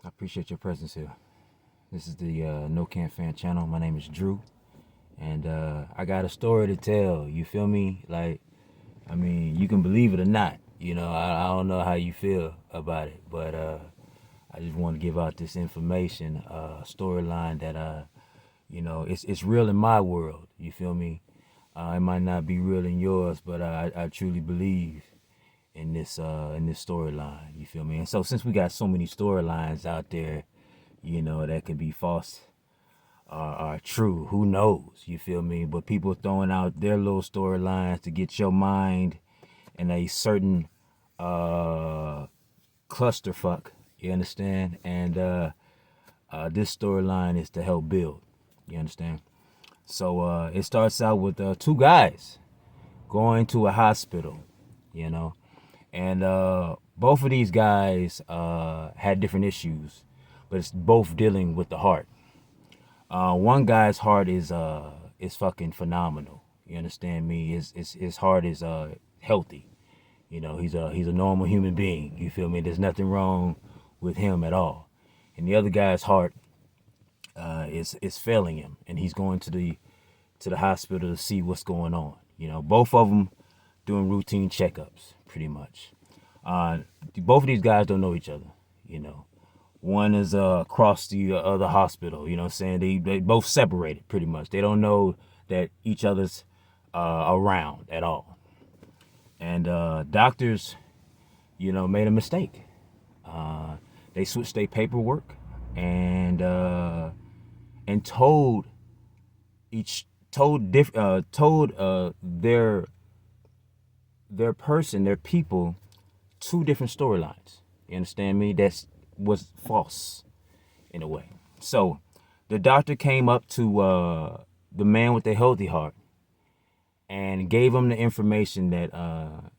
Appreciate your presence here. This is the NoCantFant channel. My name is Drew, and I got a story to tell. You feel me? You can believe it or not. I don't know how you feel about it, but I just want to give out this information, storyline that it's real in my world. You feel me? It might not be real in yours, but I truly believe in this storyline. You feel me? And so since we got so many storylines out there, that could be false or true, who knows? You feel me? But people throwing out their little storylines to get your mind in a certain clusterfuck. You understand? And this storyline is to help build. You understand? So it starts out with two guys going to a hospital, and both of these guys had different issues, but it's both dealing with the heart. One guy's heart is fucking phenomenal. You understand me? His heart is healthy. He's a normal human being. You feel me? There's nothing wrong with him at all. And the other guy's heart is failing him, and he's going to the hospital to see what's going on. Both of them doing routine checkups, pretty much. Both of these guys don't know each other. One is across the other hospital. You know what I'm saying? They both separated, pretty much. They don't know that each other's around at all. And doctors, made a mistake. They switched their paperwork and told their people two different storylines. You understand me? That was false in a way. So the doctor came up to the man with the healthy heart and gave him the information that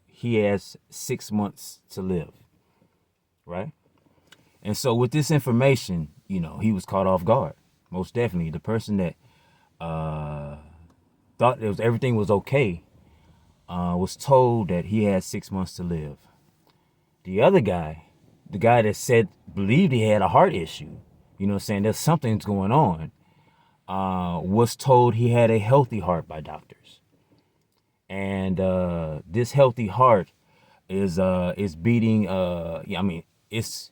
he has 6 months to live, right? And so with this information, he was caught off guard. Most definitely. The person that thought everything was okay was told that he had 6 months to live. The other guy, the guy that believed he had a heart issue, there's something's going on, was told he had a healthy heart by doctors. And this healthy heart is beating, it's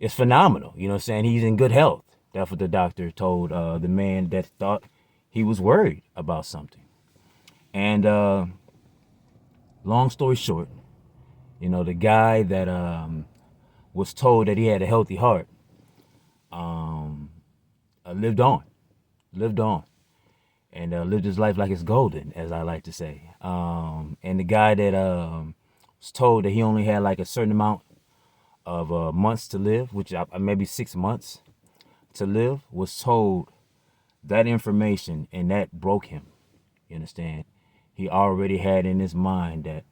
phenomenal. He's in good health. That's what the doctor told the man that thought he was worried about something. And long story short, the guy that was told that he had a healthy heart lived on, and lived his life like it's golden, as I like to say. And the guy that was told that he only had like a certain amount of months to live, which maybe 6 months to live, was told that information, and that broke him. You understand? He already had in his mind that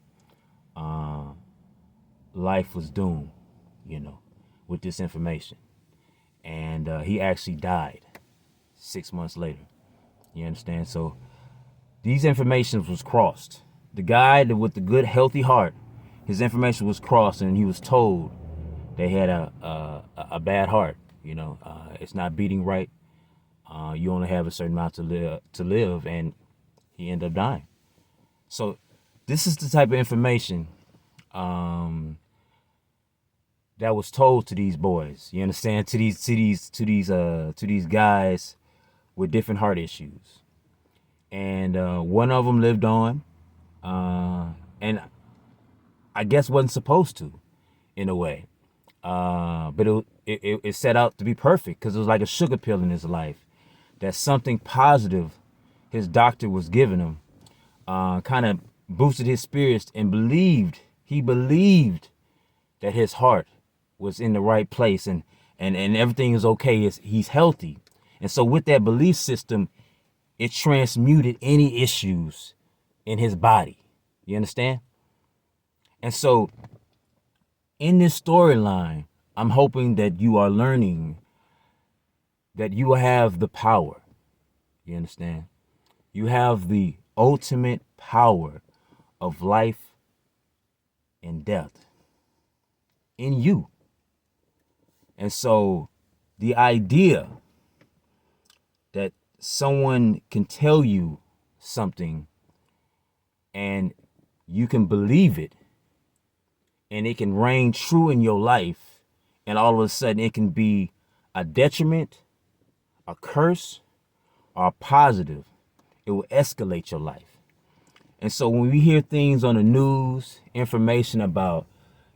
life was doomed, with this information. And he actually died 6 months later. You understand? So these informations was crossed. The guy with the good, healthy heart, his information was crossed, and he was told they had a bad heart. It's not beating right. You only have a certain amount to live, and he ended up dying. So this is the type of information that was told to these boys. You understand? To these guys with different heart issues, and one of them lived on, and I guess wasn't supposed to, in a way. But it set out to be perfect, because it was like a sugar pill in his life. That something positive his doctor was giving him kind of boosted his spirits, and he believed that his heart was in the right place, and everything is okay. He's healthy. And so with that belief system, it transmuted any issues in his body. You understand? And so in this storyline, I'm hoping that you are learning that you have the power. You understand? You have the ultimate power of life and death in you. And so the idea that someone can tell you something and you can believe it and it can reign true in your life, and all of a sudden it can be a detriment, a curse, or a positive, it will escalate your life. And so when we hear things on the news, information about,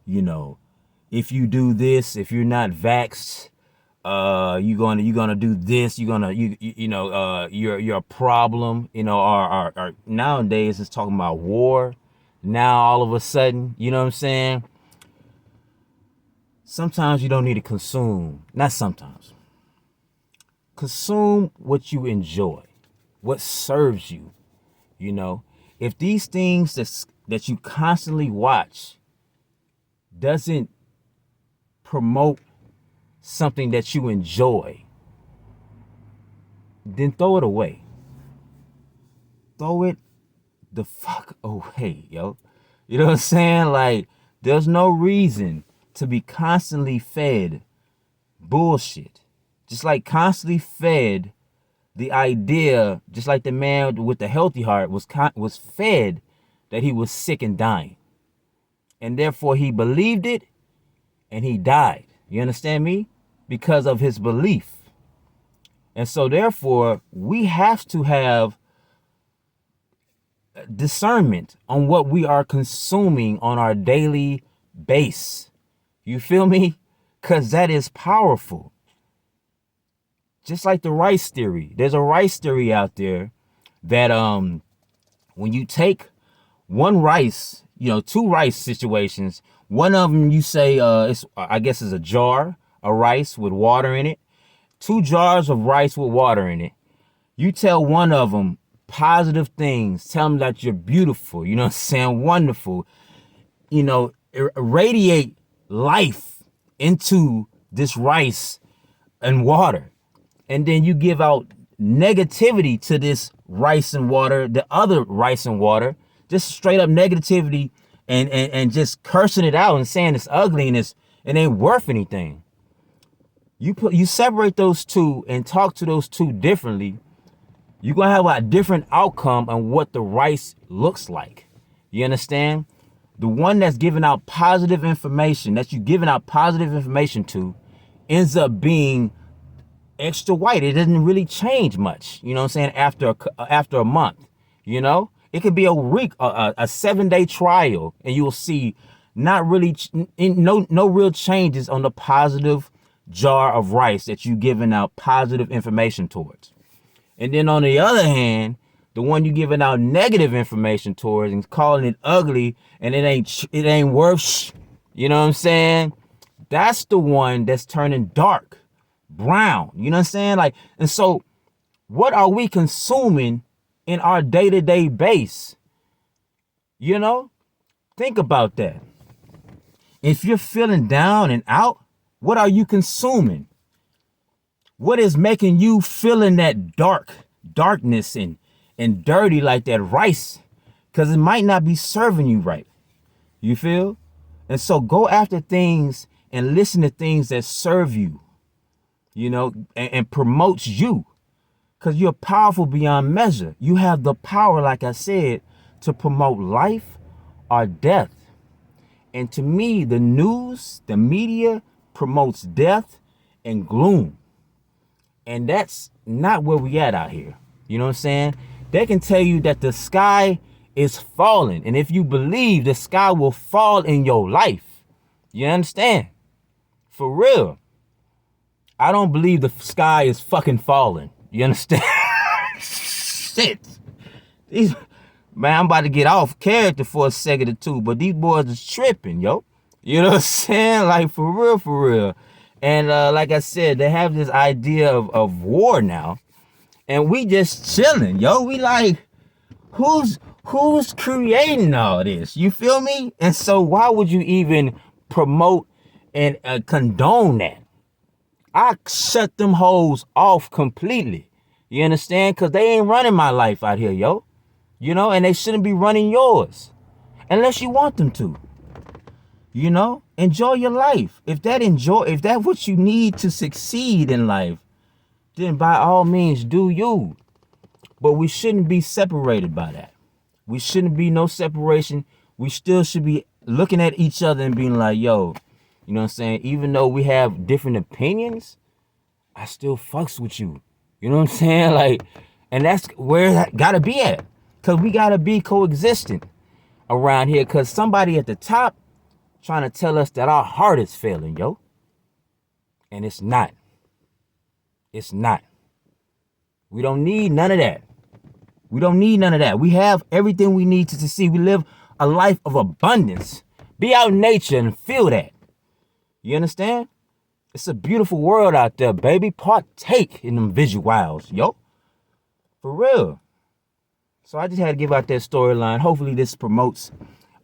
if you do this, if you're not vaxxed, you're gonna do this, you're a problem, or nowadays it's talking about war. Now all of a sudden, you know what I'm saying? Sometimes you don't need to consume, not sometimes. Consume what you enjoy, what serves you, If these things that you constantly watch doesn't promote something that you enjoy, then throw it away. Throw it the fuck away, yo. You know what I'm saying? Like, there's no reason to be constantly fed bullshit. Just like constantly fed the idea, just like the man with the healthy heart was fed that he was sick and dying. And therefore he believed it and he died. You understand me? Because of his belief. And so therefore we have to have discernment on what we are consuming on our daily base. You feel me? Because that is powerful. Just like the rice theory. There's a rice theory out there that when you take one rice, two rice situations, one of them you say is a jar of rice with water in it, 2 jars of rice with water in it. You tell one of them positive things, tell them that you're beautiful, wonderful, radiate life into this rice and water. And then you give out negativity to this rice and water, the other rice and water, just straight up negativity and just cursing it out and saying it's ugly and it ain't worth anything. You separate those two and talk to those two differently, you're going to have a different outcome on what the rice looks like. You understand? The one that's giving out positive information, that you're giving out positive information to, ends up being extra white. It doesn't really change much, after a month, It could be a week, a 7-day trial, and you will see not really, no real changes on the positive jar of rice that you're giving out positive information towards. And then on the other hand, the one you're giving out negative information towards and calling it ugly and it ain't worth, you know what I'm saying? That's the one that's turning dark, brown, you know what I'm saying? Like, and so what are we consuming in our day-to-day base? Think about that. If you're feeling down and out, what are you consuming? What is making you feeling that darkness and dirty like that rice? Because it might not be serving you right. You feel? And so go after things and listen to things that serve you, and promotes you. Because you're powerful beyond measure. You have the power, like I said, to promote life or death. And to me, the news, the media promotes death and gloom. And that's not where we at out here. You know what I'm saying? They can tell you that the sky is falling. And if you believe the sky will fall in your life, you understand? For real. I don't believe the sky is fucking falling. You understand? Shit. Man, I'm about to get off character for a second or two, but these boys is tripping, yo. You know what I'm saying? Like, for real. And like I said, they have this idea of war now. And we just chilling, yo. We like, who's creating all this? You feel me? And so why would you even promote and condone that? I shut them hoes off completely. You understand? Because they ain't running my life out here, yo. And they shouldn't be running yours. Unless you want them to. You know, enjoy your life. If that's what you need to succeed in life, then by all means do you. But we shouldn't be separated by that. We shouldn't be no separation. We still should be looking at each other and being like, yo, you know what I'm saying? Even though we have different opinions, I still fucks with you. You know what I'm saying? Like, and that's where it gotta be at. Cause we gotta be coexistent around here. Cause somebody at the top trying to tell us that our heart is failing, yo. And it's not. It's not. We don't need none of that. We don't need none of that. We have everything we need to succeed. We live a life of abundance. Be out in nature and feel that. You understand? It's a beautiful world out there, baby. Partake in them visuals, yo. For real. So I just had to give out that storyline. Hopefully this promotes,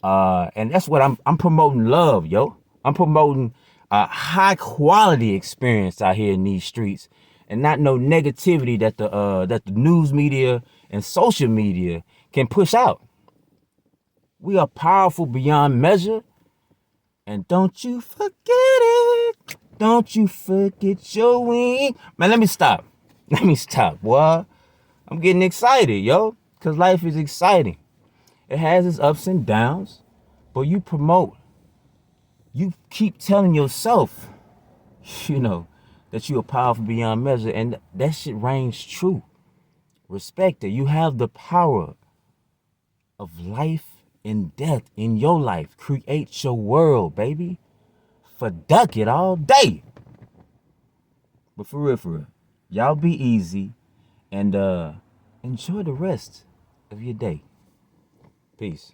and that's what I'm promoting love, yo. I'm promoting a high quality experience out here in these streets, and not no negativity that the news media and social media can push out. We are powerful beyond measure, and don't you forget it. Don't you forget your wing. Man, let me stop. Let me stop, boy. I'm getting excited, yo, because life is exciting. It has its ups and downs, but you keep telling yourself, you know, that you are powerful beyond measure, and that shit reigns true. Respect it. You have the power of life and death in your life. Create your world, baby. FaDuKiT all day. But for real, y'all be easy and enjoy the rest of your day. Peace.